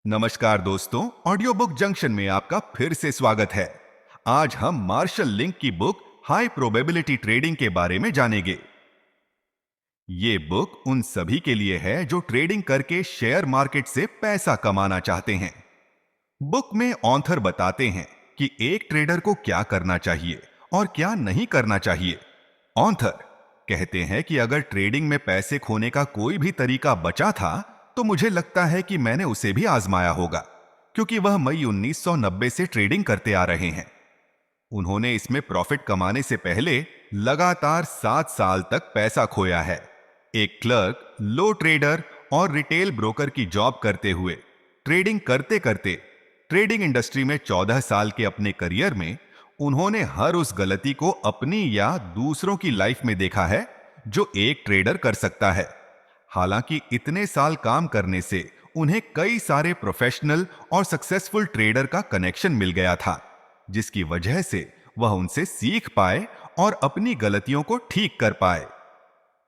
नमस्कार दोस्तों, audio book junction में आपका फिर से स्वागत है। आज हम मार्शल लिंक की बुक हाई प्रोबेबिलिटी ट्रेडिंग के बारे में जानेंगे। ये बुक उन सभी के लिए है जो ट्रेडिंग करके शेयर मार्केट से पैसा कमाना चाहते हैं। बुक में ऑथर बताते हैं कि एक ट्रेडर को क्या करना चाहिए और क्या नहीं करना चाहिए। ऑथर कहते हैं कि अगर ट्रेडिंग में पैसे खोने का कोई भी तरीका बचा था तो मुझे लगता है कि मैंने उसे भी आजमाया होगा, क्योंकि वह मई 1990 से ट्रेडिंग करते आ रहे हैं। उन्होंने इसमें प्रॉफिट कमाने से पहले लगातार 7 साल तक पैसा खोया है। एक क्लर्क, लो ट्रेडर और रिटेल ब्रोकर की जॉब करते हुए ट्रेडिंग करते करते ट्रेडिंग इंडस्ट्री में 14 साल के अपने करियर में उन्होंने हर उस गलती को अपनी या दूसरों की लाइफ में देखा है जो एक ट्रेडर कर सकता है। हालांकि इतने साल काम करने से उन्हें कई सारे प्रोफेशनल और सक्सेसफुल ट्रेडर का कनेक्शन मिल गया था, जिसकी वजह से वह उनसे सीख पाए और अपनी गलतियों को ठीक कर पाए।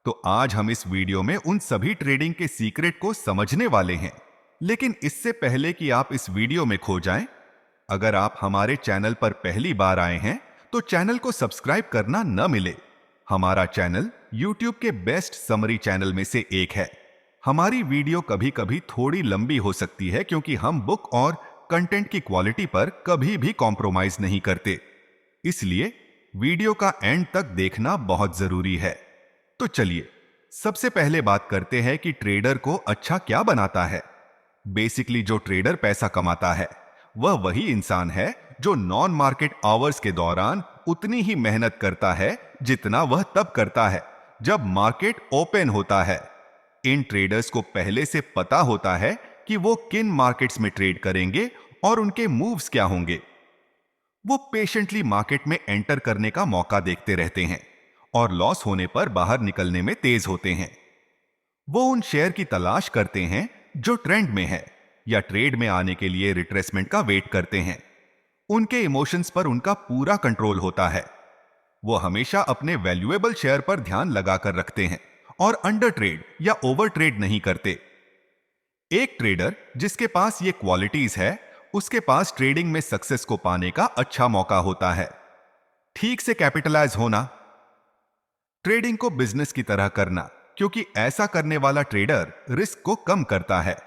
तो आज हम इस वीडियो में उन सभी ट्रेडिंग के सीक्रेट को समझने वाले हैं। लेकिन इससे पहले कि आप इस वीडियो में खो जाएं, अगर आप हमारे चैनल पर पहली बार आए हैं तो चैनल को सब्सक्राइब करना न मिले। हमारा चैनल YouTube के बेस्ट समरी चैनल में से एक है। हमारी वीडियो कभी कभी थोड़ी लंबी हो सकती है क्योंकि हम बुक और कंटेंट की क्वालिटी पर कभी भी कॉम्प्रोमाइज नहीं करते, इसलिए वीडियो का एंड तक देखना बहुत जरूरी है। तो चलिए सबसे पहले बात करते हैं कि ट्रेडर को अच्छा क्या बनाता है। बेसिकली जो ट्रेडर पैसा कमाता है वह वही इंसान है जो नॉन मार्केट आवर्स के दौरान उतनी ही मेहनत करता है जितना वह तब करता है जब मार्केट ओपन होता है। इन ट्रेडर्स को पहले से पता होता है कि वो किन मार्केट्स में ट्रेड करेंगे और उनके मूव्स क्या होंगे। वो पेशेंटली मार्केट में एंटर करने का मौका देखते रहते हैं और लॉस होने पर बाहर निकलने में तेज होते हैं। वो उन शेयर की तलाश करते हैं जो ट्रेंड में है या ट्रेड में आने के लिए रिट्रेसमेंट का वेट करते हैं। उनके इमोशंस पर उनका पूरा कंट्रोल होता है। वो हमेशा अपने वैल्यूएबल शेयर पर ध्यान लगाकर रखते हैं और अंडर ट्रेड या ओवर ट्रेड नहीं करते। एक ट्रेडर जिसके पास ये क्वालिटीज है, उसके पास ट्रेडिंग में सक्सेस को पाने का अच्छा मौका होता है। ठीक से कैपिटलाइज होना, ट्रेडिंग को बिजनेस की तरह करना, क्योंकि ऐसा करने वाला ट्रेडर रिस्क को कम करता है।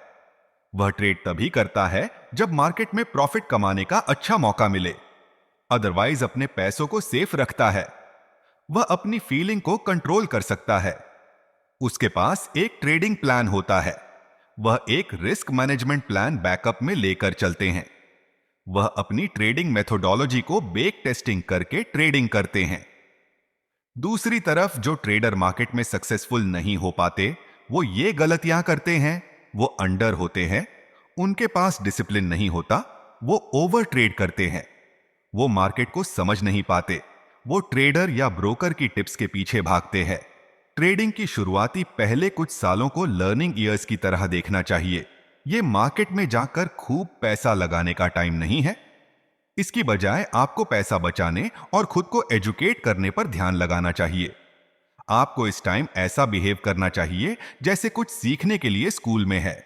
वह ट्रेड तभी करता है जब मार्केट में प्रॉफिट कमाने का अच्छा मौका मिले, अदरवाइज अपने पैसों को सेफ रखता है। वह अपनी फीलिंग को कंट्रोल कर सकता है। उसके पास एक ट्रेडिंग प्लान होता है। वह एक रिस्क मैनेजमेंट प्लान बैकअप में लेकर चलते हैं। वह अपनी ट्रेडिंग मेथोडोलॉजी को बेक टेस्टिंग करके ट्रेडिंग करते हैं। दूसरी तरफ जो ट्रेडर मार्केट में सक्सेसफुल नहीं हो पाते, वो ये गलतियां करते हैं। वो अंडर होते हैं, उनके पास डिसिप्लिन नहीं होता, वो ओवर ट्रेड करते हैं, वो मार्केट को समझ नहीं पाते, वो ट्रेडर या ब्रोकर की टिप्स के पीछे भागते हैं। ट्रेडिंग की शुरुआती पहले कुछ सालों को लर्निंग ईयर्स की तरह देखना चाहिए। ये मार्केट में जाकर खूब पैसा लगाने का टाइम नहीं है। इसकी बजाय आपको पैसा बचाने और खुद को एजुकेट करने पर ध्यान लगाना चाहिए। आपको इस टाइम ऐसा बिहेव करना चाहिए जैसे कुछ सीखने के लिए स्कूल में है।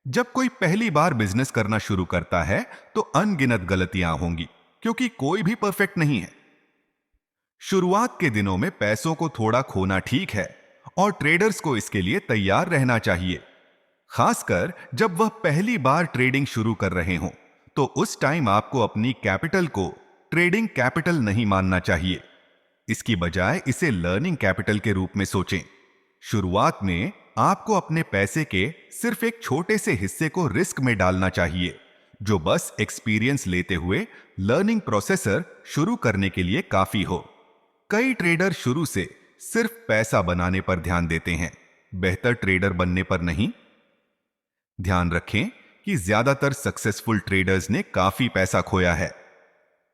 जब कोई पहली बार बिजनेस करना शुरू करता है तो अनगिनत गलतियां होंगी, क्योंकि कोई भी परफेक्ट नहीं है। शुरुआत के दिनों में पैसों को थोड़ा खोना ठीक है और ट्रेडर्स को इसके लिए तैयार रहना चाहिए। खासकर जब वह पहली बार ट्रेडिंग शुरू कर रहे हों, तो उस टाइम आपको अपनी कैपिटल को ट्रेडिंग कैपिटल नहीं मानना चाहिए। इसकी बजाय इसे लर्निंग कैपिटल के रूप में सोचें। शुरुआत में आपको अपने पैसे के सिर्फ एक छोटे से हिस्से को रिस्क में डालना चाहिए, जो बस एक्सपीरियंस लेते हुए लर्निंग प्रोसेसर शुरू करने के लिए काफी हो। कई ट्रेडर शुरू से सिर्फ पैसा बनाने पर ध्यान देते हैं, बेहतर ट्रेडर बनने पर नहीं। ध्यान रखें कि ज्यादातर सक्सेसफुल ट्रेडर्स ने काफी पैसा खोया है,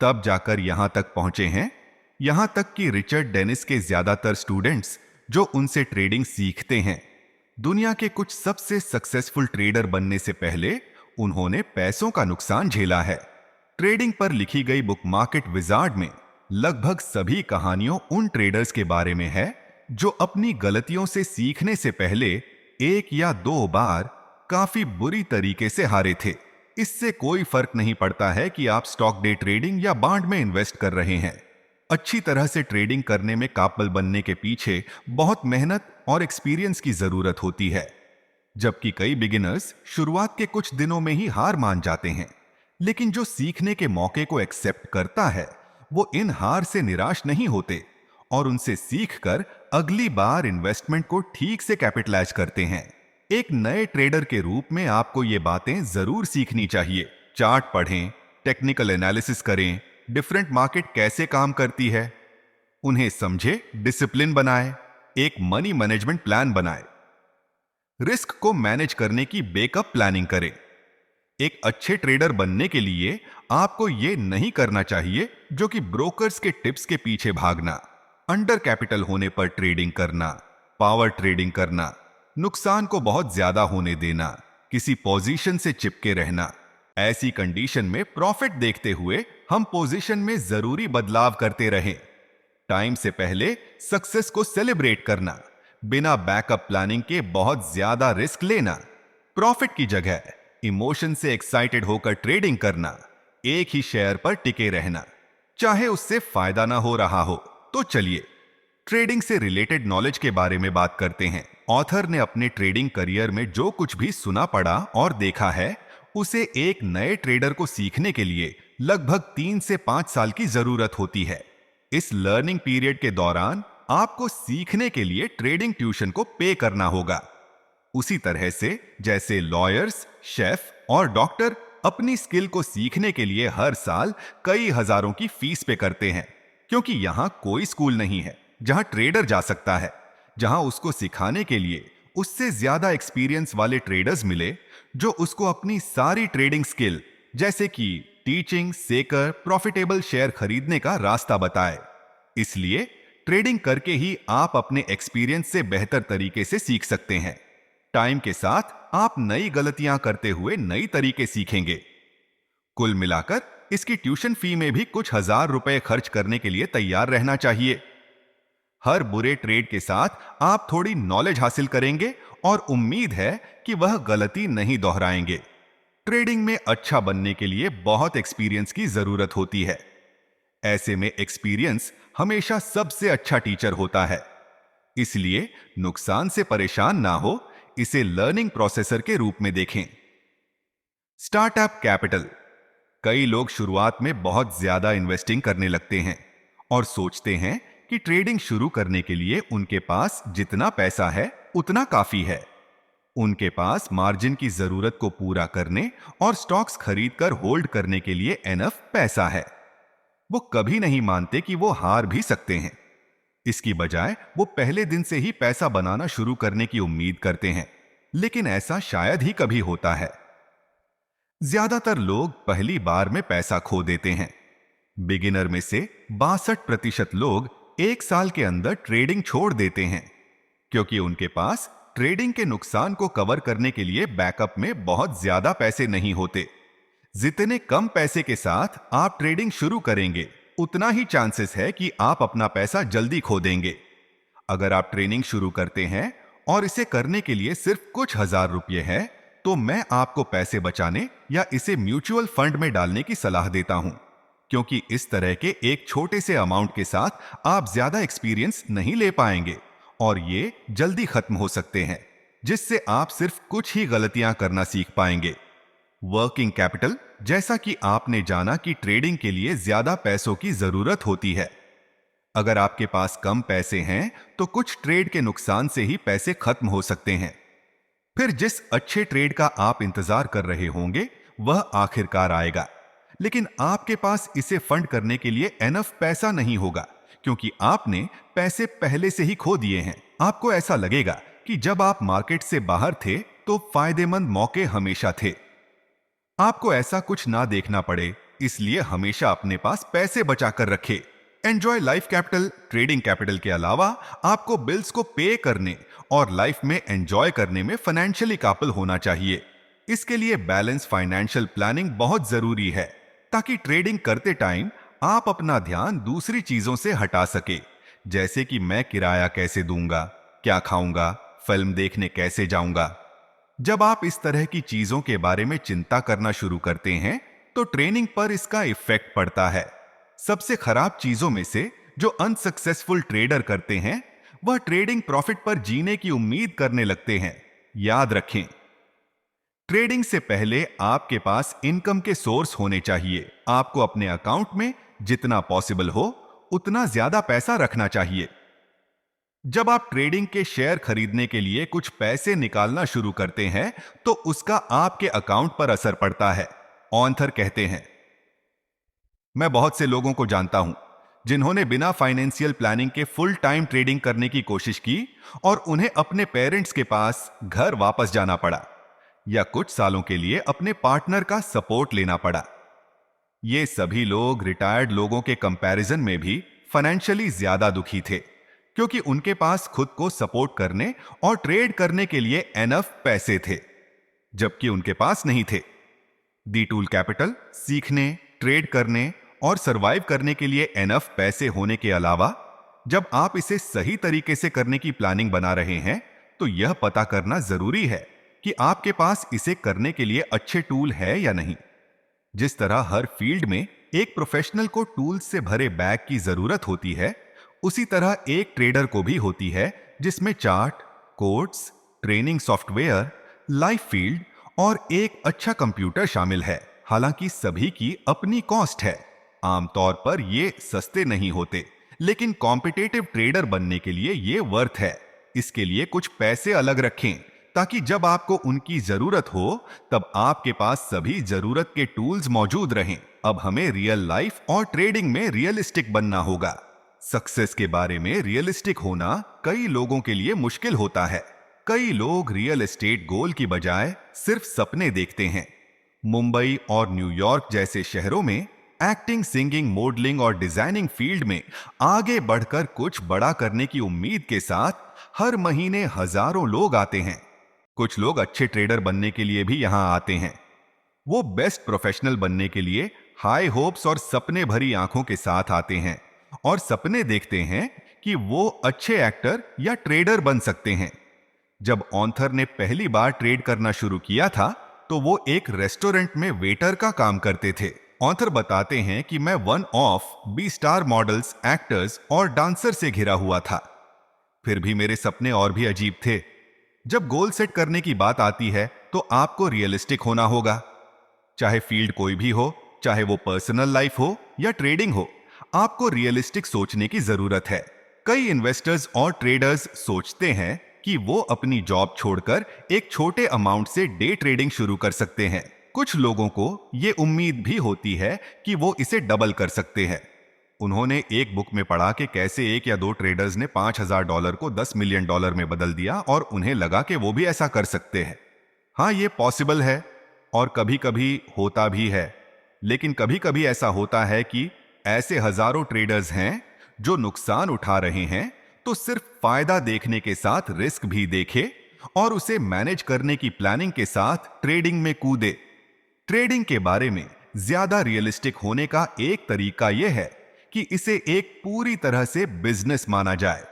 तब जाकर यहां तक पहुंचे हैं। यहां तक कि रिचर्ड डेनिस के ज्यादातर स्टूडेंट्स जो उनसे ट्रेडिंग सीखते हैं, दुनिया के कुछ सबसे सक्सेसफुल ट्रेडर बनने से पहले उन्होंने पैसों का नुकसान झेला है। ट्रेडिंग पर लिखी गई बुक मार्केट विजार्ड में लगभग सभी कहानियों उन ट्रेडर्स के बारे में है जो अपनी गलतियों से सीखने से पहले 1 या 2 बार काफी बुरी तरीके से हारे थे। इससे कोई फर्क नहीं पड़ता है कि आप स्टॉक डे ट्रेडिंग या बॉन्ड में इन्वेस्ट कर रहे हैं। अच्छी तरह से ट्रेडिंग करने में काबिल बनने के पीछे बहुत मेहनत और एक्सपीरियंस की जरूरत होती है। जबकि कई बिगिनर्स शुरुआत के कुछ दिनों में ही हार मान जाते हैं, लेकिन जो सीखने के मौके को एक्सेप्ट करता है वो इन हार से निराश नहीं होते और उनसे सीखकर अगली बार इन्वेस्टमेंट को ठीक से कैपिटलाइज करते हैं। एक नए ट्रेडर के रूप में आपको ये बातें जरूर सीखनी चाहिए। चार्ट पढ़ें, टेक्निकल एनालिसिस करें, डिफरेंट मार्केट कैसे काम करती है उन्हें समझे, डिसिप्लिन बनाएं, एक मनी मैनेजमेंट प्लान बनाएं, रिस्क को मैनेज करने की बैकअप प्लानिंग करें। एक अच्छे ट्रेडर बनने के लिए आपको यह नहीं करना चाहिए जो कि ब्रोकर्स के टिप्स के पीछे भागना, अंडर कैपिटल होने पर ट्रेडिंग करना, पावर ट्रेडिंग करना, नुकसान को बहुत ज्यादा होने देना, किसी पोजीशन से चिपके रहना। ऐसी कंडीशन में प्रॉफिट देखते हुए हम पोजीशन में जरूरी बदलाव करते रहें। टाइम से पहले सक्सेस को सेलिब्रेट करना, बिना बैकअप प्लानिंग के बहुत ज्यादा रिस्क लेना, प्रॉफिट की जगह इमोशन से एक्साइटेड होकर ट्रेडिंग करना, एक ही शेयर पर टिके रहना, चाहे उससे फायदा ना हो रहा हो। तो चलिए ट्रेडिंग से रिलेटेड नॉलेज के बारे में बात करते हैं। ऑथर ने अपने ट्रेडिंग करियर में जो कुछ भी सुना पढ़ा और देखा है उसे एक नए ट्रेडर को सीखने के लिए लगभग 3 से 5 साल की जरूरत होती है। इस लर्निंग पीरियड के दौरान आपको सीखने के लिए ट्रेडिंग ट्यूशन को पे करना होगा। उसी तरह से जैसे लॉयर्स, शेफ और डॉक्टर अपनी स्किल को सीखने के लिए हर साल कई हजारों की फीस पे करते हैं, क्योंकि यहां कोई स्कूल नहीं है जहां ट्रेडर जा सकता है, जहां उसको सिखाने के लिए उससे ज्यादा एक्सपीरियंस वाले ट्रेडर्स मिले जो उसको अपनी सारी ट्रेडिंग स्किल जैसे कि टीचिंग, सेकर, प्रॉफिटेबल शेयर खरीदने का रास्ता बताए। इसलिए ट्रेडिंग करके ही आप अपने एक्सपीरियंस से बेहतर तरीके से सीख सकते हैं। टाइम के साथ आप नई गलतियां करते हुए नई तरीके सीखेंगे। कुल मिलाकर इसकी ट्यूशन फी में भी कुछ हजार रुपए खर्च करने के लिए तैयार रहना चाहिए। हर बुरे ट्रेड के साथ आप थोड़ी नॉलेज हासिल करेंगे और उम्मीद है कि वह गलती नहीं दोहराएंगे। ट्रेडिंग में अच्छा बनने के लिए बहुत एक्सपीरियंस की जरूरत होती है। ऐसे में एक्सपीरियंस हमेशा सबसे अच्छा टीचर होता है। इसलिए नुकसान से परेशान ना हो, इसे लर्निंग प्रोसेसर के रूप में देखें। Startup capital. कई लोग शुरुआत में बहुत ज्यादा इन्वेस्टिंग करने लगते हैं और सोचते हैं कि ट्रेडिंग शुरू करने के लिए उनके पास जितना पैसा है उतना काफी है। उनके पास मार्जिन की जरूरत को पूरा करने और स्टॉक्स खरीदकर होल्ड करने के लिए एनफ पैसा है। वो कभी नहीं मानते कि वो हार भी सकते हैं। इसकी बजाय वो पहले दिन से ही पैसा बनाना शुरू करने की उम्मीद करते हैं, लेकिन ऐसा शायद ही कभी होता है। ज्यादातर लोग पहली बार में पैसा खो देते हैं। बिगिनर में से 62% लोग 1 साल के अंदर ट्रेडिंग छोड़ देते हैं, क्योंकि उनके पास ट्रेडिंग के नुकसान को कवर करने के लिए बैकअप में बहुत ज्यादा पैसे नहीं होते। जितने कम पैसे के साथ आप ट्रेडिंग शुरू करेंगे, उतना ही चांसेस है कि आप अपना पैसा जल्दी खो देंगे। अगर आप ट्रेनिंग शुरू करते हैं और इसे करने के लिए सिर्फ कुछ हजार रुपये है, तो मैं आपको पैसे बचाने या इसे म्यूचुअल फंड में डालने की सलाह देता हूं, क्योंकि इस तरह के एक छोटे से अमाउंट के साथ आप ज्यादा एक्सपीरियंस नहीं ले पाएंगे और ये जल्दी खत्म हो सकते हैं, जिससे आप सिर्फ कुछ ही गलतियां करना सीख पाएंगे। Working capital. जैसा कि आपने जाना कि ट्रेडिंग के लिए ज्यादा पैसों की जरूरत होती है। अगर आपके पास कम पैसे हैं तो कुछ ट्रेड के नुकसान से ही पैसे खत्म हो सकते हैं। फिर जिस अच्छे ट्रेड का आप इंतजार कर रहे होंगे वह आखिरकार आएगा, लेकिन आपके पास इसे फंड करने के लिए एनफ पैसा नहीं होगा, क्योंकि आपने पैसे पहले से ही खो दिए हैं। आपको ऐसा लगेगा कि जब आप मार्केट से बाहर थे तो फायदेमंद मौके हमेशा थे। आपको ऐसा कुछ ना देखना पड़े, इसलिए हमेशा अपने पास पैसे बचाकर रखें। Enjoy life capital. Trading capital के अलावा आपको बिल्स को पे करने और लाइफ में एंजॉय करने में फाइनेंशियली काबिल होना चाहिए। इसके लिए बैलेंस फाइनेंशियल प्लानिंग बहुत जरूरी है, ताकि ट्रेडिंग करते टाइम आप अपना ध्यान दूसरी चीजों से हटा सके, जैसे कि मैं किराया कैसे दूंगा, क्या खाऊंगा, फिल्म देखने कैसे जाऊंगा। जब आप इस तरह की चीजों के बारे में चिंता करना शुरू करते हैं तो ट्रेनिंग पर इसका इफेक्ट पड़ता है। सबसे खराब चीजों में से जो अनसक्सेसफुल ट्रेडर करते हैं वह ट्रेडिंग प्रॉफिट पर जीने की उम्मीद करने लगते हैं। याद रखें, ट्रेडिंग से पहले आपके पास इनकम के सोर्स होने चाहिए। आपको अपने अकाउंट में जितना पॉसिबल हो उतना ज्यादा पैसा रखना चाहिए। जब आप ट्रेडिंग के शेयर खरीदने के लिए कुछ पैसे निकालना शुरू करते हैं तो उसका आपके अकाउंट पर असर पड़ता है। ऑथर कहते हैं, मैं बहुत से लोगों को जानता हूं जिन्होंने बिना फाइनेंशियल प्लानिंग के फुल टाइम ट्रेडिंग करने की कोशिश की और उन्हें अपने पेरेंट्स के पास घर वापस जाना पड़ा या कुछ सालों के लिए अपने पार्टनर का सपोर्ट लेना पड़ा। ये सभी लोग रिटायर्ड लोगों के कंपैरिजन में भी फाइनेंशियली ज्यादा दुखी थे क्योंकि उनके पास खुद को सपोर्ट करने और ट्रेड करने के लिए एनफ पैसे थे जबकि उनके पास नहीं थे। दी टूल कैपिटल सीखने, ट्रेड करने और सरवाइव करने के लिए एनफ पैसे होने के अलावा जब आप इसे सही तरीके से करने की प्लानिंग बना रहे हैं तो यह पता करना जरूरी है कि आपके पास इसे करने के लिए अच्छे टूल है या नहीं। जिस तरह हर फील्ड में एक प्रोफेशनल को टूल्स से भरे बैग की जरूरत होती है, उसी तरह एक ट्रेडर को भी होती है जिसमें chart, codes, training software, live field और एक अच्छा कंप्यूटर शामिल है। हालांकि सभी की अपनी कॉस्ट है। आमतौर पर ये सस्ते नहीं होते, लेकिन कॉम्पिटिटिव ट्रेडर बनने के लिए ये वर्थ है। इसके लिए कुछ पैसे अलग रखें ताकि जब आपको उनकी जरूरत हो तब आपके पास सभी जरूरत के टूल्स मौजूद रहें। अब हमें रियल लाइफ और ट्रेडिंग में रियलिस्टिक बनना होगा। सक्सेस के बारे में रियलिस्टिक होना कई लोगों के लिए मुश्किल होता है। कई लोग रियल एस्टेट गोल की बजाय सिर्फ सपने देखते हैं। मुंबई और न्यूयॉर्क जैसे शहरों में एक्टिंग, सिंगिंग, मॉडलिंग और डिजाइनिंग फील्ड में आगे बढ़कर कुछ बड़ा करने की उम्मीद के साथ हर महीने हजारों लोग आते हैं। कुछ लोग अच्छे ट्रेडर बनने के लिए भी यहां आते हैं। वो बेस्ट प्रोफेशनल बनने के लिए हाई होप्स और सपने भरी आंखों के साथ आते हैं और सपने देखते हैं कि वो अच्छे एक्टर या ट्रेडर बन सकते हैं। जब ऑथर ने पहली बार ट्रेड करना शुरू किया था तो वो एक रेस्टोरेंट में वेटर का काम करते थे। ऑथर बताते हैं कि मैं one of b star models, actors और डांसर से घिरा हुआ था। फिर भी मेरे सपने और भी अजीब थे। जब गोल सेट करने की बात आती है तो आपको रियलिस्टिक होना होगा। चाहे फील्ड कोई भी हो, चाहे वो पर्सनल लाइफ हो या ट्रेडिंग हो, आपको रियलिस्टिक सोचने की जरूरत है। कई इन्वेस्टर्स और ट्रेडर्स सोचते हैं कि वो अपनी जॉब छोड़कर एक छोटे अमाउंट से डे ट्रेडिंग शुरू कर सकते हैं। कुछ लोगों को ये उम्मीद भी होती है कि वो इसे डबल कर सकते हैं। उन्होंने एक बुक में पढ़ा कि कैसे एक या दो ट्रेडर्स ने $5,000 को $10 मिलियन में बदल दिया और उन्हें लगा कि वो भी ऐसा कर सकते हैं। हाँ, ये पॉसिबल है और कभी कभी होता भी है, लेकिन कभी कभी ऐसा होता है कि ऐसे हजारों ट्रेडर्स हैं जो नुकसान उठा रहे हैं तो सिर्फ फायदा देखने के साथ रिस्क भी देखे और उसे मैनेज करने की प्लानिंग के साथ ट्रेडिंग में कूदे। ट्रेडिंग के बारे में ज्यादा रियलिस्टिक होने का एक तरीका यह है कि इसे एक पूरी तरह से बिजनेस माना जाए।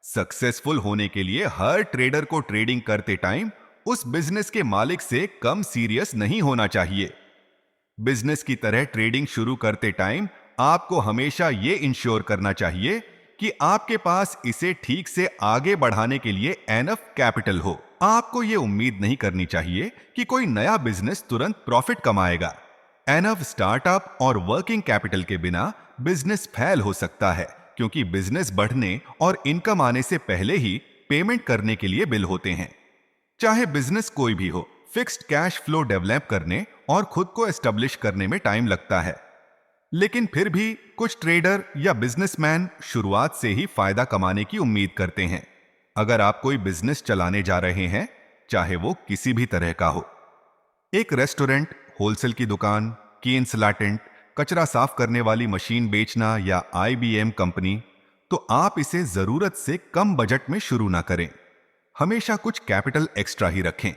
सक्सेसफुल होने के लिए हर ट्रेडर को ट्रेडिंग करते टाइम उस बिजनेस के मालिक से कम सीरियस नहीं होना चाहिए। बिजनेस की तरह ट्रेडिंग शुरू करते टाइम आपको हमेशा यह इंश्योर करना चाहिए कि आपके पास इसे ठीक से आगे बढ़ाने के लिए एनफ कैपिटल हो। आपको यह उम्मीद नहीं करनी चाहिए कि कोई नया बिजनेस तुरंत प्रॉफिट कमाएगा। एनफ स्टार्टअप और वर्किंग कैपिटल के बिना बिजनेस फेल हो सकता है क्योंकि बिजनेस बढ़ने और इनकम आने से पहले ही पेमेंट करने के लिए बिल होते हैं। चाहे बिजनेस कोई भी हो, फिक्स्ड कैश फ्लो डेवलप करने और खुद को एस्टेब्लिश करने में टाइम लगता है। लेकिन फिर भी कुछ ट्रेडर या बिजनेसमैन शुरुआत से ही फायदा कमाने की उम्मीद करते हैं। अगर आप कोई बिजनेस चलाने जा रहे हैं, चाहे वो किसी भी तरह का हो, एक रेस्टोरेंट, होलसेल की दुकान, की इंसलाटेंट, कचरा साफ करने वाली मशीन बेचना या IBM कंपनी, तो आप इसे जरूरत से कम बजट में शुरू ना करें। हमेशा कुछ कैपिटल एक्स्ट्रा ही रखें।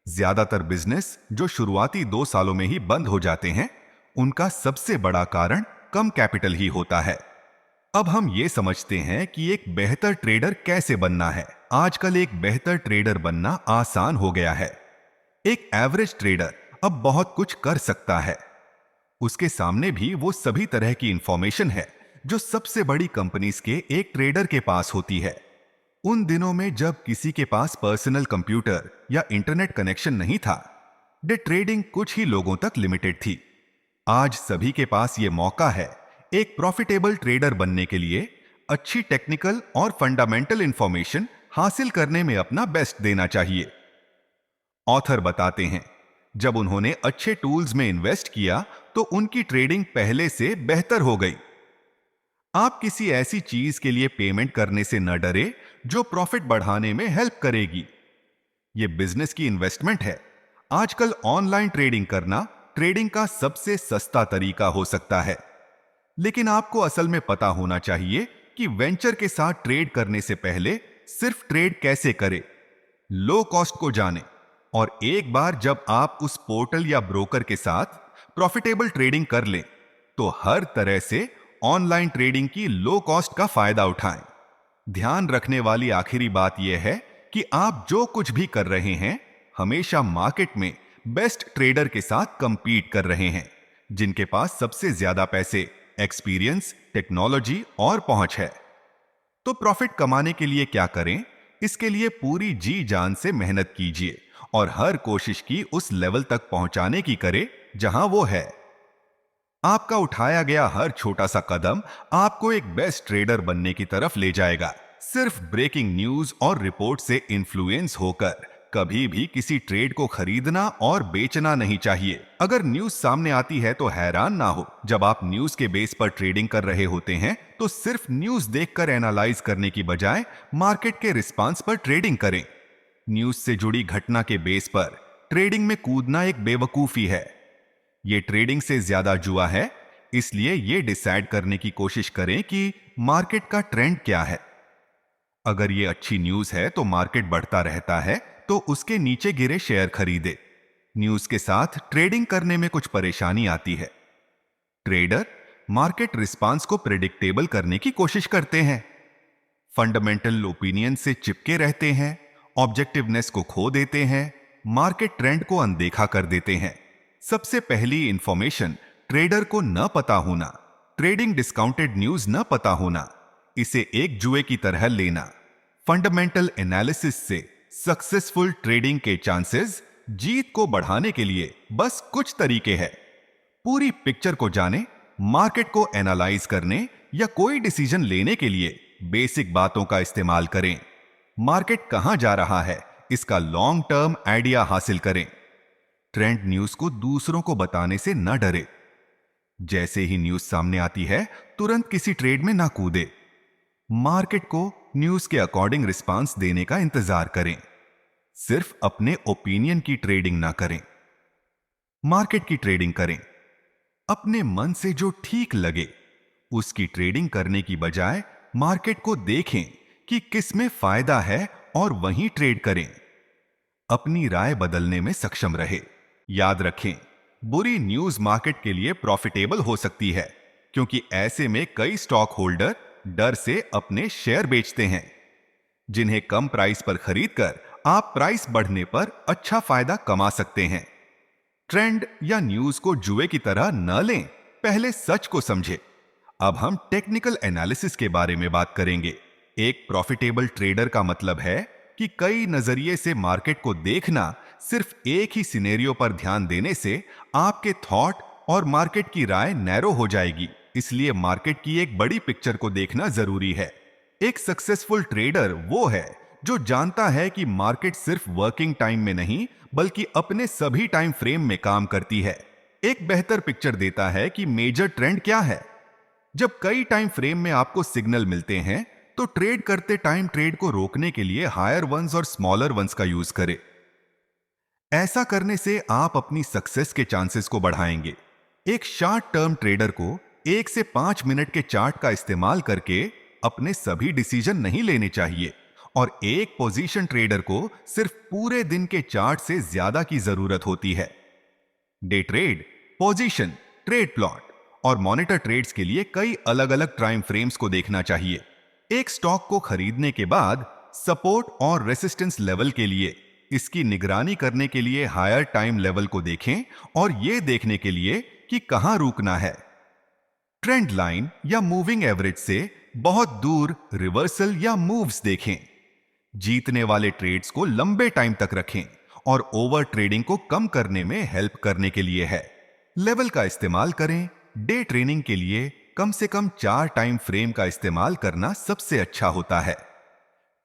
ज्यादातर बिजनेस जो शुरुआती 2 सालों में ही बंद हो जाते हैं, उनका सबसे बड़ा कारण कम कैपिटल ही होता है। अब हम ये समझते हैं कि एक बेहतर ट्रेडर कैसे बनना है। आजकल एक बेहतर ट्रेडर बनना आसान हो गया है। एक एवरेज ट्रेडर अब बहुत कुछ कर सकता है। उसके सामने भी वो सभी तरह की इंफॉर्मेशन है जो सबसे बड़ी कंपनीज के एक ट्रेडर के पास होती है। उन दिनों में जब किसी के पास पर्सनल कंप्यूटर या इंटरनेट कनेक्शन नहीं था, डे ट्रेडिंग कुछ ही लोगों तक लिमिटेड थी। आज सभी के पास ये मौका है। एक प्रॉफिटेबल ट्रेडर बनने के लिए अच्छी टेक्निकल और फंडामेंटल इंफॉर्मेशन हासिल करने में अपना बेस्ट देना चाहिए। ऑथर बताते हैं, जब उन्होंने अच्छे टूल्स में इन्वेस्ट किया तो उनकी ट्रेडिंग पहले से बेहतर हो गई। आप किसी ऐसी चीज के लिए पेमेंट करने से न डरे जो प्रॉफिट बढ़ाने में हेल्प करेगी। यह बिजनेस की इन्वेस्टमेंट है। आजकल ऑनलाइन ट्रेडिंग करना ट्रेडिंग का सबसे सस्ता तरीका हो सकता है, लेकिन आपको असल में पता होना चाहिए कि वेंचर के साथ ट्रेड करने से पहले सिर्फ ट्रेड कैसे करें, लो कॉस्ट को जानें, और एक बार जब आप उस पोर्टल या ब्रोकर के साथ प्रॉफिटेबल ट्रेडिंग कर लें तो हर तरह से ऑनलाइन ट्रेडिंग की लो कॉस्ट का फायदा उठाएं। ध्यान रखने वाली आखिरी बात यह है कि आप जो कुछ भी कर रहे हैं हमेशा मार्केट में बेस्ट ट्रेडर के साथ कंपीट कर रहे हैं, जिनके पास सबसे ज्यादा पैसे, एक्सपीरियंस, टेक्नोलॉजी और पहुंच है। तो प्रॉफिट कमाने के लिए क्या करें? इसके लिए पूरी जी जान से मेहनत कीजिए और हर कोशिश की उस लेवल तक पहुंचाने की करें जहां वो है। आपका उठाया गया हर छोटा सा कदम आपको एक बेस्ट ट्रेडर बनने की तरफ ले जाएगा। सिर्फ ब्रेकिंग न्यूज और रिपोर्ट से इन्फ्लुएंस होकर कभी भी किसी ट्रेड को खरीदना और बेचना नहीं चाहिए। अगर न्यूज सामने आती है तो हैरान ना हो। जब आप न्यूज के बेस पर ट्रेडिंग कर रहे होते हैं तो सिर्फ न्यूज देखकर एनालाइज करने की बजाय मार्केट के रिस्पांस पर ट्रेडिंग करें। न्यूज से जुड़ी घटना के बेस पर ट्रेडिंग में कूदना एक बेवकूफी है। यह ट्रेडिंग से ज्यादा जुआ है। इसलिए यह डिसाइड करने की कोशिश करें कि मार्केट का ट्रेंड क्या है। अगर यह अच्छी न्यूज है तो मार्केट बढ़ता रहता है, तो उसके नीचे गिरे शेयर खरीदे। न्यूज के साथ ट्रेडिंग करने में कुछ परेशानी आती है। ट्रेडर मार्केट रिस्पांस को प्रेडिक्टेबल करने की कोशिश करते हैं, फंडामेंटल ओपिनियन से चिपके रहते हैं, ऑब्जेक्टिवनेस को खो देते हैं, मार्केट ट्रेंड को अनदेखा कर देते हैं। सबसे पहली इंफॉर्मेशन ट्रेडर को न पता होना, ट्रेडिंग डिस्काउंटेड न्यूज न पता होना, इसे एक जुए की तरह लेना। फंडामेंटल एनालिसिस से सक्सेसफुल ट्रेडिंग के चांसेस जीत को बढ़ाने के लिए बस कुछ तरीके हैं। पूरी पिक्चर को जाने, मार्केट को एनालाइज करने या कोई डिसीजन लेने के लिए बेसिक बातों का इस्तेमाल करें। मार्केट कहां जा रहा है इसका लॉन्ग टर्म आइडिया हासिल करें। ट्रेंड न्यूज को दूसरों को बताने से न डरे। जैसे ही न्यूज सामने आती है तुरंत किसी ट्रेड में ना कूदे। मार्केट को न्यूज के अकॉर्डिंग रिस्पांस देने का इंतजार करें। सिर्फ अपने ओपिनियन की ट्रेडिंग ना करें, मार्केट की ट्रेडिंग करें। अपने मन से जो ठीक लगे उसकी ट्रेडिंग करने की बजाय मार्केट को देखें कि किस में फायदा है और वहीं ट्रेड करें। अपनी राय बदलने में सक्षम रहे। याद रखें, बुरी न्यूज मार्केट के लिए प्रॉफिटेबल हो सकती है, क्योंकि ऐसे में कई स्टॉक होल्डर डर से अपने शेयर बेचते हैं, जिन्हें कम प्राइस पर खरीदकर आप प्राइस बढ़ने पर अच्छा फायदा कमा सकते हैं। ट्रेंड या न्यूज को जुए की तरह न लें, पहले सच को समझें। अब हम टेक्निकल एनालिसिस के बारे में बात करेंगे। एक प्रॉफिटेबल ट्रेडर का मतलब है कि कई नजरिए से मार्केट को देखना। सिर्फ एक ही सिनेरियो पर ध्यान देने से आपके थॉट और मार्केट की राय नैरो हो जाएगी। इसलिए मार्केट की एक बड़ी पिक्चर को देखना जरूरी है। एक सक्सेसफुल ट्रेडर वो है जो जानता है कि मार्केट सिर्फ वर्किंग टाइम में नहीं बल्कि अपने सभी टाइम फ्रेम में काम करती है। एक बेहतर पिक्चर देता है कि मेजर ट्रेंड क्या है। जब कई टाइम फ्रेम में आपको सिग्नल मिलते हैं तो ट्रेड करते टाइम ट्रेड को रोकने के लिए हायर वंस और स्मॉलर वंस का यूज करें। ऐसा करने से आप अपनी सक्सेस के चांसेस को बढ़ाएंगे। एक शॉर्ट टर्म ट्रेडर को 1 से 5 मिनट के चार्ट का इस्तेमाल करके अपने सभी डिसीजन नहीं लेने चाहिए, और एक पोजीशन ट्रेडर को सिर्फ पूरे दिन के चार्ट से ज्यादा की जरूरत होती है। Day trade, position, trade plot और मॉनिटर ट्रेड्स के लिए कई अलग अलग टाइम फ्रेम्स को देखना चाहिए। एक स्टॉक को खरीदने के बाद सपोर्ट और रेसिस्टेंस लेवल के लिए इसकी निगरानी करने के लिए हायर टाइम लेवल को देखें और यह देखने के लिए कि कहां रुकना है। ट्रेंड लाइन या मूविंग एवरेज से बहुत दूर रिवर्सल या मूव्स देखें। जीतने वाले ट्रेड्स को लंबे टाइम तक रखें और ओवर ट्रेडिंग को कम करने में हेल्प करने के लिए है। लेवल का इस्तेमाल करें। डे ट्रेडिंग के लिए कम से कम 4 टाइम फ्रेम का इस्तेमाल करना सबसे अच्छा होता है।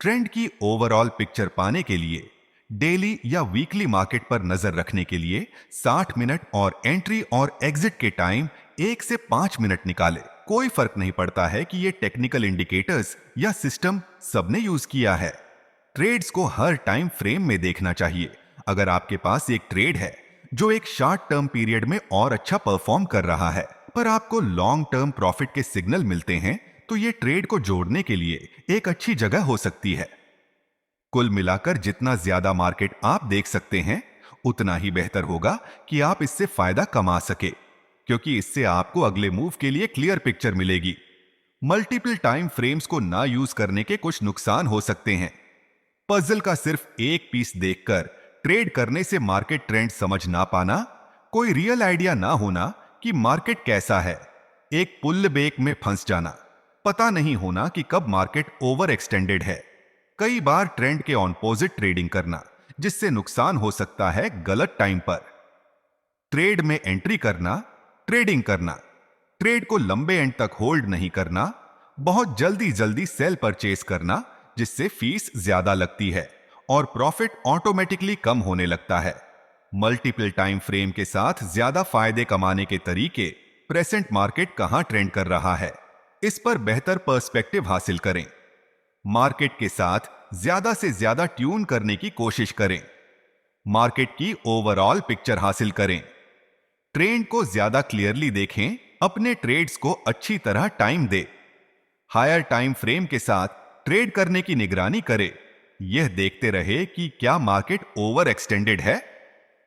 ट्रेंड की ओवरऑल पिक्चर पाने के लिए डेली या वीकली मार्केट पर नजर रखने के लिए 60 मिनट और एंट्री और एग्जिट के टाइम 1 से 5 मिनट निकाले। कोई फर्क नहीं पड़ता है कि ये टेक्निकल इंडिकेटर्स या सिस्टम सबने यूज किया है। ट्रेड्स को हर टाइम फ्रेम में देखना चाहिए। अगर आपके पास एक ट्रेड है जो एक शॉर्ट टर्म पीरियड में और अच्छा परफॉर्म कर रहा है, पर आपको लॉन्ग टर्म प्रॉफिट के सिग्नल मिलते हैं, तो ये ट्रेड को जोड़ने के लिए एक अच्छी जगह हो सकती है। कुल मिलाकर जितना ज्यादा मार्केट आप देख सकते हैं, उतना ही बेहतर होगा कि आप इससे फायदा कमा सके, क्योंकि इससे आपको अगले मूव के लिए क्लियर पिक्चर मिलेगी। मल्टीपल टाइम फ्रेम्स को ना यूज करने के कुछ नुकसान हो सकते हैं। पजल का सिर्फ एक पीस देखकर ट्रेड करने से मार्केट ट्रेंड समझ ना पाना, कोई रियल आइडिया ना होना कि मार्केट कैसा है, एक पुल बेक में फंस जाना, पता नहीं होना कि कब मार्केट ओवर एक्सटेंडेड है, कई बार ट्रेंड के ऑपोजिट ट्रेडिंग करना, जिससे नुकसान हो सकता है गलत टाइम पर। ट्रेड में एंट्री करना, ट्रेडिंग करना, ट्रेड को लंबे एंड तक होल्ड नहीं करना, बहुत जल्दी जल्दी सेल परचेज करना, जिससे फीस ज्यादा लगती है और प्रॉफिट ऑटोमेटिकली कम होने लगता है। मल्टीपल टाइम फ्रेम के साथ ज्यादा फायदे कमाने के तरीके, प्रेजेंट मार्केट कहां ट्रेंड कर रहा है, इस पर बेहतर पर्सपेक्टिव हासिल करें। मार्केट के साथ ज्यादा से ज्यादा ट्यून करने की कोशिश करें। मार्केट की ओवरऑल पिक्चर हासिल करें। ट्रेंड को ज्यादा क्लियरली देखें। अपने ट्रेड्स को अच्छी तरह टाइम दे। हायर टाइम फ्रेम के साथ ट्रेड करने की निगरानी करे। यह देखते रहे कि क्या मार्केट ओवर एक्सटेंडेड है।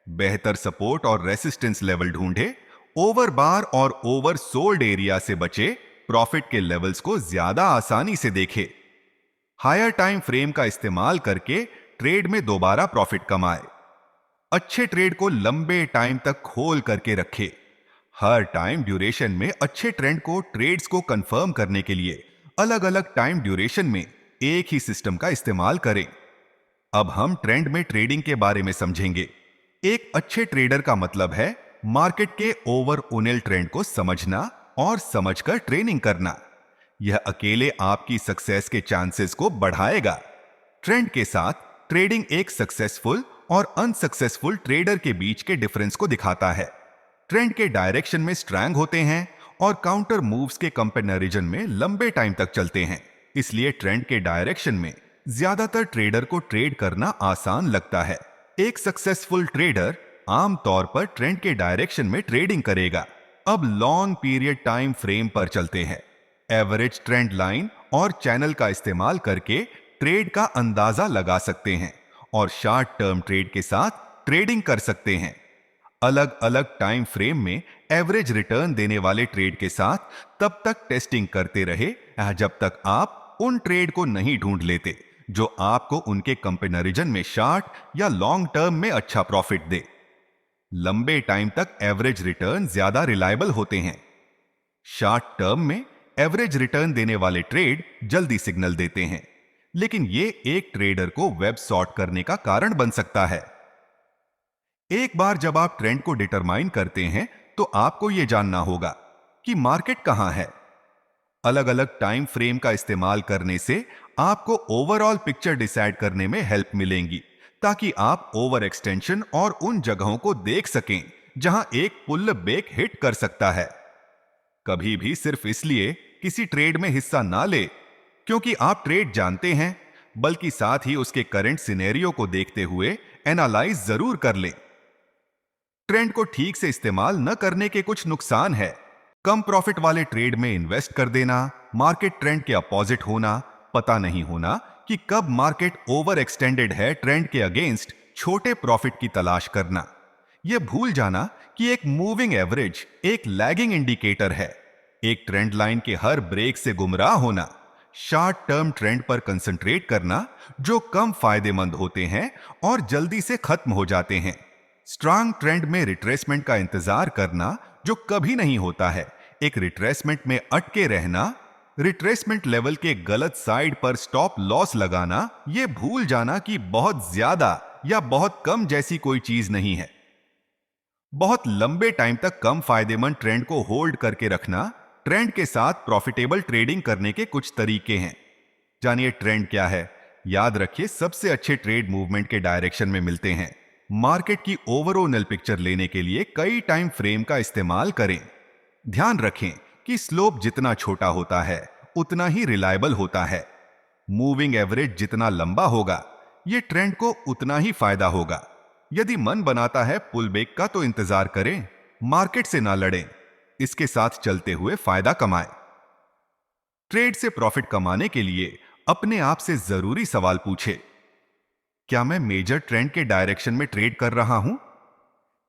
बेहतर सपोर्ट और रेसिस्टेंस लेवल ढूंढे। ओवर बार और ओवर सोल्ड एरिया से बचे। प्रॉफिट के लेवल्स को ज्यादा आसानी से देखे। हायर टाइम फ्रेम का इस्तेमाल करके ट्रेड में दोबारा प्रॉफिट कमाए। अच्छे ट्रेड को लंबे टाइम तक खोल करके रखे। हर टाइम ड्यूरेशन में अच्छे ट्रेंड को ट्रेड्स को कंफर्म करने के लिए अलग अलग टाइम ड्यूरेशन में एक ही सिस्टम का इस्तेमाल करें। अब हम ट्रेंड में ट्रेडिंग के बारे में समझेंगे। एक अच्छे ट्रेडर का मतलब है मार्केट के ओवरऑल ट्रेंड को समझना और समझकर ट्रेडिंग करना। यह अकेले आपकी सक्सेस के चांसेस को बढ़ाएगा। ट्रेंड के साथ ट्रेडिंग एक सक्सेसफुल और अनसक्सेसफुल ट्रेडर के बीच के डिफरेंस को दिखाता है। ट्रेंड के डायरेक्शन में स्ट्रांग होते हैं और काउंटर मूव्स के कंपैरिजन में लंबे टाइम तक चलते हैं। इसलिए ट्रेंड के डायरेक्शन में ज्यादातर ट्रेडर को ट्रेड करना आसान लगता है। एक सक्सेसफुल ट्रेडर आमतौर पर ट्रेंड के डायरेक्शन में ट्रेडिंग करेगा। अब लॉन्ग पीरियड टाइम फ्रेम पर चलते हैं। एवरेज ट्रेंड लाइन और चैनल का इस्तेमाल करके ट्रेड का अंदाजा लगा सकते हैं और शॉर्ट टर्म ट्रेड के साथ ट्रेडिंग कर सकते हैं। अलग अलग टाइम फ्रेम में एवरेज रिटर्न देने वाले ट्रेड के साथ तब तक टेस्टिंग करते रहे जब तक आप उन ट्रेड को नहीं ढूंढ लेते जो आपको उनके कंपैरिजन में शॉर्ट या लॉन्ग टर्म में अच्छा प्रॉफिट दे। लंबे टाइम तक एवरेज रिटर्न ज्यादा रिलायबल होते हैं। शॉर्ट टर्म में एवरेज रिटर्न देने वाले ट्रेड जल्दी सिग्नल देते हैं, लेकिन यह एक ट्रेडर को वेब सॉर्ट करने का कारण बन सकता है। एक बार जब आप ट्रेंड को डिटरमाइन करते हैं तो आपको यह जानना होगा कि मार्केट कहां है। अलग अलग टाइम फ्रेम का इस्तेमाल करने से आपको ओवरऑल पिक्चर डिसाइड करने में हेल्प मिलेंगी, ताकि आप ओवर एक्सटेंशन और उन जगहों को देख सकें जहां एक पुल बैक हिट कर सकता है। कभी भी सिर्फ इसलिए किसी ट्रेड में हिस्सा ना ले क्योंकि आप ट्रेड जानते हैं, बल्कि साथ ही उसके करंट सिनेरियो को देखते हुए एनालाइज जरूर कर लें। ट्रेंड को ठीक से इस्तेमाल न करने के कुछ नुकसान है। कम प्रॉफिट वाले ट्रेड में इन्वेस्ट कर देना, मार्केट ट्रेंड के अपोजिट होना, पता नहीं होना कि कब मार्केट ओवर एक्सटेंडेड है, ट्रेंड के अगेंस्ट छोटे प्रॉफिट की तलाश करना, यह भूल जाना कि एक मूविंग एवरेज एक लैगिंग इंडिकेटर है, एक ट्रेंड लाइन के हर ब्रेक से गुमराह होना, शॉर्ट टर्म ट्रेंड पर कंसंट्रेट करना जो कम फायदेमंद होते हैं और जल्दी से खत्म हो जाते हैं, स्ट्रांग ट्रेंड में रिट्रेसमेंट का इंतजार करना जो कभी नहीं होता है, एक रिट्रेसमेंट में अटके रहना, रिट्रेसमेंट लेवल के गलत साइड पर स्टॉप लॉस लगाना, यह भूल जाना कि बहुत ज्यादा या बहुत कम जैसी कोई चीज नहीं है। बहुत लंबे टाइम तक कम फायदेमंद ट्रेंड को होल्ड करके रखना ट्रेंड के साथ प्रॉफिटेबल ट्रेडिंग करने के कुछ तरीके हैं। जानिए ट्रेंड क्या है। याद रखिए, सबसे अच्छे ट्रेड मूवमेंट के डायरेक्शन में मिलते हैं। मार्केट की ओवरऑल पिक्चर लेने के लिए कई टाइम फ्रेम का इस्तेमाल करें। ध्यान रखें कि स्लोप जितना छोटा होता है उतना ही रिलायबल होता है। मूविंग एवरेज जितना लंबा होगा यह ट्रेंड को उतना ही फायदा होगा। यदि मन बनाता है पुल बैक का तो इंतजार करें, मार्केट से ना लड़ें, इसके साथ चलते हुए फायदा कमाएं। ट्रेड से प्रॉफिट कमाने के लिए अपने आप से जरूरी सवाल पूछे। क्या मैं मेजर ट्रेंड के डायरेक्शन में ट्रेड कर रहा हूं?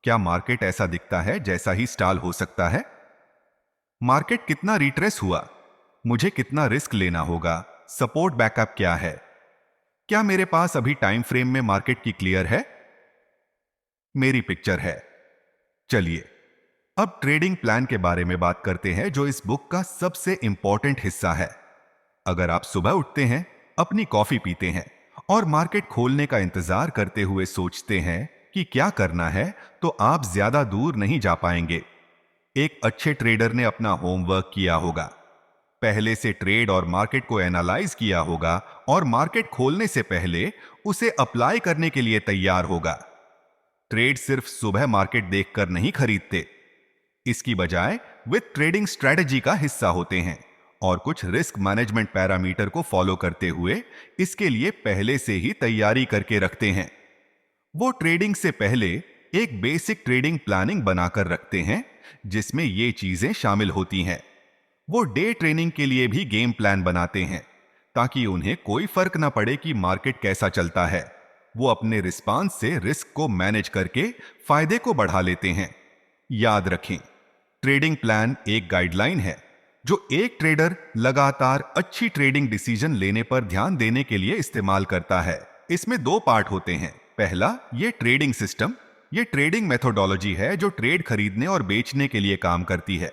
क्या मार्केट ऐसा दिखता है जैसा ही स्टॉल हो सकता है? मार्केट कितना रिट्रेस हुआ? मुझे कितना रिस्क लेना होगा? सपोर्ट बैकअप क्या है? क्या मेरे पास अभी टाइम फ्रेम में मार्केट की क्लियर है? मेरी पिक्चर है। चलिए अब ट्रेडिंग प्लान के बारे में बात करते हैं जो इस बुक का सबसे इंपॉर्टेंट हिस्सा है। अगर आप सुबह उठते हैं, अपनी कॉफी पीते हैं और मार्केट खोलने का इंतजार करते हुए सोचते हैं कि क्या करना है, तो आप ज्यादा दूर नहीं जा पाएंगे। एक अच्छे ट्रेडर ने अपना होमवर्क किया होगा, पहले से ट्रेड और मार्केट को एनालाइज किया होगा और मार्केट खोलने से पहले उसे अप्लाई करने के लिए तैयार होगा। ट्रेड सिर्फ सुबह मार्केट देखकर नहीं खरीदते, इसकी बजाय विद ट्रेडिंग स्ट्रेटजी का हिस्सा होते हैं और कुछ रिस्क मैनेजमेंट पैरामीटर को फॉलो करते हुए इसके लिए पहले से ही तैयारी करके रखते हैं। वो ट्रेडिंग से पहले एक बेसिक ट्रेडिंग प्लानिंग बनाकर रखते हैं जिसमें ये चीजें शामिल होती हैं। वो डे ट्रेनिंग के लिए भी गेम प्लान बनाते हैं ताकि उन्हें कोई फर्क ना पड़े कि मार्केट कैसा चलता है। वो अपने रिस्पांस से रिस्क को मैनेज करके फायदे को बढ़ा लेते हैं। याद रखें, ट्रेडिंग प्लान एक गाइडलाइन है जो एक ट्रेडर लगातार अच्छी ट्रेडिंग डिसीजन लेने पर ध्यान देने के लिए इस्तेमाल करता है। इसमें दो पार्ट होते हैं। पहला, ये ट्रेडिंग सिस्टम, ये ट्रेडिंग मेथोडोलॉजी है जो ट्रेड खरीदने और बेचने के लिए काम करती है।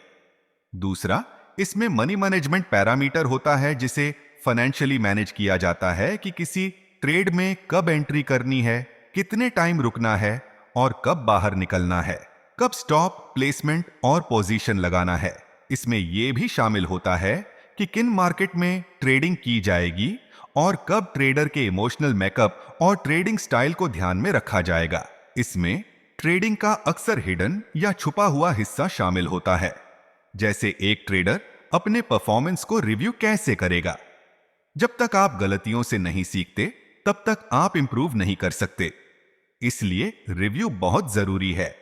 दूसरा, इसमें मनी मैनेजमेंट पैरामीटर होता है जिसे फाइनेंशियली मैनेज किया जाता है कि किसी ट्रेड में कब एंट्री करनी है, कितने टाइम रुकना है और कब बाहर निकलना है, कब स्टॉप, प्लेसमेंट और पोजीशन लगाना है। इसमें यह भी शामिल होता है कि किन मार्केट में ट्रेडिंग की जाएगी और कब ट्रेडर के इमोशनल मेकअप और ट्रेडिंग स्टाइल को ध्यान में रखा जाएगा। इसमें ट्रेडिंग का अक्सर हिडन या छुपा हुआ हिस्सा शामिल होता है, जैसे एक ट्रेडर अपने परफॉर्मेंस को रिव्यू कैसे करेगा। जब तक आप गलतियों से नहीं सीखते तब तक आप इंप्रूव नहीं कर सकते। इसलिए रिव्यू बहुत जरूरी है।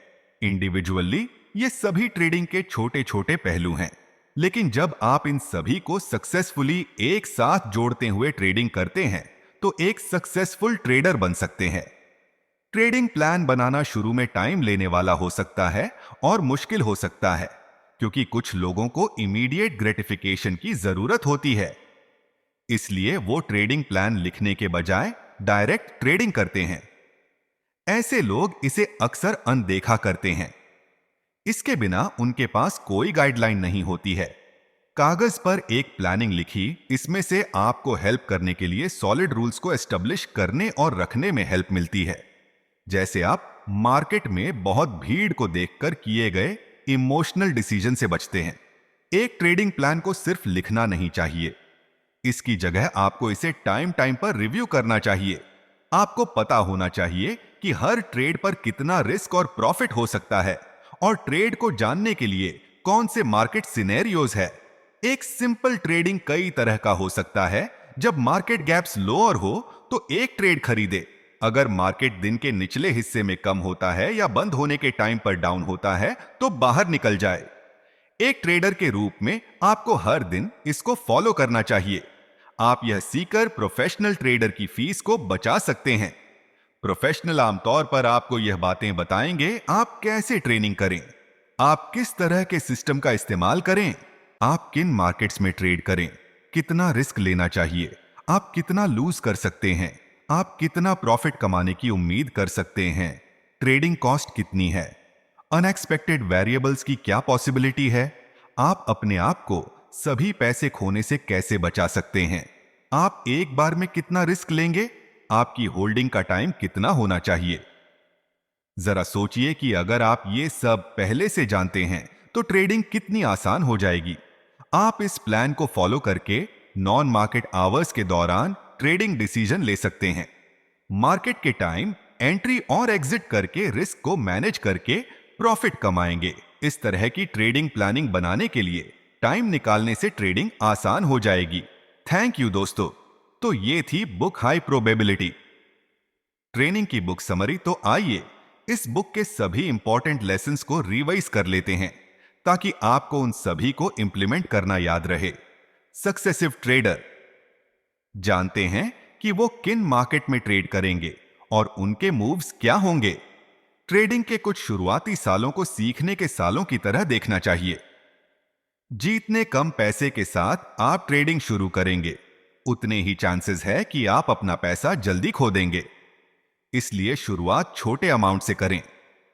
इंडिविजुअली ये सभी ट्रेडिंग के छोटे छोटे पहलू हैं, लेकिन जब आप इन सभी को सक्सेसफुली एक साथ जोड़ते हुए ट्रेडिंग करते हैं तो एक सक्सेसफुल ट्रेडर बन सकते हैं। ट्रेडिंग प्लान बनाना शुरू में टाइम लेने वाला हो सकता है और मुश्किल हो सकता है क्योंकि कुछ लोगों को इमीडिएट ग्रेटिफिकेशन की जरूरत होती है। इसलिए वो ट्रेडिंग प्लान लिखने के बजाय डायरेक्ट ट्रेडिंग करते हैं। ऐसे लोग इसे अक्सर अनदेखा करते हैं। इसके बिना उनके पास कोई गाइडलाइन नहीं होती है। कागज पर एक प्लानिंग लिखी, इसमें से आपको हेल्प करने के लिए सॉलिड रूल्स को एस्टेब्लिश करने और रखने में हेल्प मिलती है। जैसे आप मार्केट में बहुत भीड़ को देखकर किए गए इमोशनल डिसीजन से बचते हैं। एक ट्रेडिंग प्लान को सिर्फ लिखना नहीं चाहिए, इसकी जगह आपको इसे टाइम टाइम पर रिव्यू करना चाहिए। आपको पता होना चाहिए कि हर ट्रेड पर कितना रिस्क और प्रॉफिट हो सकता है और ट्रेड को जानने के लिए कौन से मार्केट सिनेरियोज है। एक सिंपल ट्रेडिंग कई तरह का हो सकता है। जब मार्केट गैप्स लोअर हो तो एक ट्रेड खरीदे। अगर मार्केट दिन के निचले हिस्से में कम होता है या बंद होने के टाइम पर डाउन होता है तो बाहर निकल जाए। एक ट्रेडर के रूप में आपको हर दिन इसको फॉलो करना चाहिए। आप यह सीकर प्रोफेशनल ट्रेडर की फीस को बचा सकते हैं। प्रोफेशनल आमतौर पर आपको यह बातें बताएंगे, आप कैसे ट्रेनिंग करें, आप किस तरह के सिस्टम का इस्तेमाल करें, आप किन मार्केट्स में ट्रेड करें, कितना रिस्क लेना चाहिए, आप कितना लूज कर सकते हैं, आप कितना प्रॉफिट कमाने की उम्मीद कर सकते हैं, ट्रेडिंग कॉस्ट कितनी है, अनएक्सपेक्टेड वेरिएबल्स की क्या पॉसिबिलिटी है, आप अपने आप को सभी पैसे खोने से कैसे बचा सकते हैं, आप एक बार में कितना रिस्क लेंगे, आपकी होल्डिंग का टाइम कितना होना चाहिए। जरा सोचिए कि अगर आप ये सब पहले से जानते हैं तो ट्रेडिंग कितनी आसान हो जाएगी। आप इस प्लान को फॉलो करके नॉन मार्केट आवर्स के दौरान ट्रेडिंग डिसीजन ले सकते हैं। मार्केट के टाइम एंट्री और एग्जिट करके रिस्क को मैनेज करके प्रॉफिट कमाएंगे। इस तरह की ट्रेडिंग प्लानिंग बनाने के लिए टाइम निकालने से ट्रेडिंग आसान हो जाएगी। थैंक यू दोस्तों। तो ये थी बुक हाई प्रोबेबिलिटी ट्रेनिंग की बुक समरी। तो आइए इस बुक के सभी इंपॉर्टेंट लेसन्स को रिवाइज कर लेते हैं ताकि आपको उन सभी को इंप्लीमेंट करना याद रहे। सक्सेसिव ट्रेडर जानते हैं कि वो किन मार्केट में ट्रेड करेंगे और उनके मूव्स क्या होंगे। ट्रेडिंग के कुछ शुरुआती सालों को सीखने के सालों की तरह देखना चाहिए। जितने कम पैसे के साथ आप ट्रेडिंग शुरू करेंगे उतने ही चांसेस है कि आप अपना पैसा जल्दी खो देंगे। इसलिए शुरुआत छोटे अमाउंट से करें,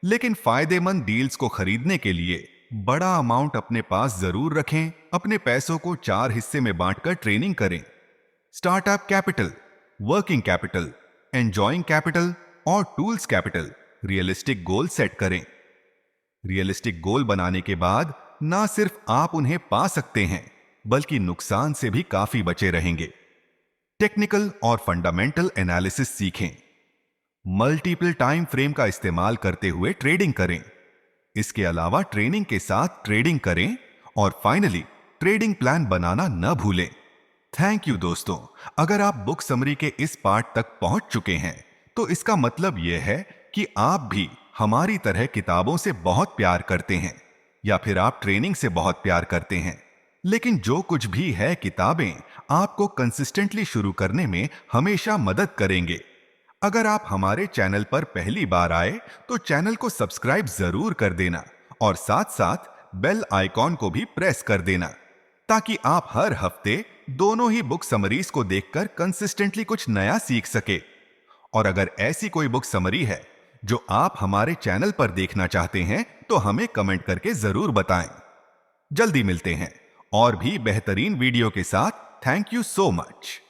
लेकिन फायदेमंद डील्स को खरीदने के लिए बड़ा अमाउंट अपने पास जरूर रखें। अपने पैसों को 4 हिस्से में बांटकर ट्रेनिंग करें। Startup capital, working capital, enjoying capital और tools capital. Realistic goal set करें। रियलिस्टिक गोल बनाने के बाद ना सिर्फ आप उन्हें पा सकते हैं बल्कि नुकसान से भी काफी बचे रहेंगे। टेक्निकल और फंडामेंटल एनालिसिस सीखें। मल्टीपल टाइम फ्रेम का इस्तेमाल करते हुए ट्रेडिंग करें। इसके अलावा ट्रेनिंग के साथ ट्रेडिंग करें और फाइनली ट्रेडिंग प्लान बनाना न भूलें। थैंक यू दोस्तों। अगर आप बुक समरी के इस पार्ट तक पहुंच चुके हैं तो इसका मतलब यह है कि आप भी हमारी तरह किताबों से बहुत प्यार करते हैं या फिर आप ट्रेनिंग से बहुत प्यार करते हैं। लेकिन जो कुछ भी है, किताबें आपको कंसिस्टेंटली शुरू करने में हमेशा मदद करेंगे। अगर आप हमारे चैनल पर पहली बार आए तो चैनल को सब्सक्राइब जरूर कर देना और साथ साथ बेल आइकॉन को भी प्रेस कर देना ताकि आप हर हफ्ते दोनों ही बुक समरीज को देखकर कंसिस्टेंटली कुछ नया सीख सके। और अगर ऐसी कोई बुक समरी है जो आप हमारे चैनल पर देखना चाहते हैं तो हमें कमेंट करके जरूर बताएं। जल्दी मिलते हैं और भी बेहतरीन वीडियो के साथ। Thank you so much.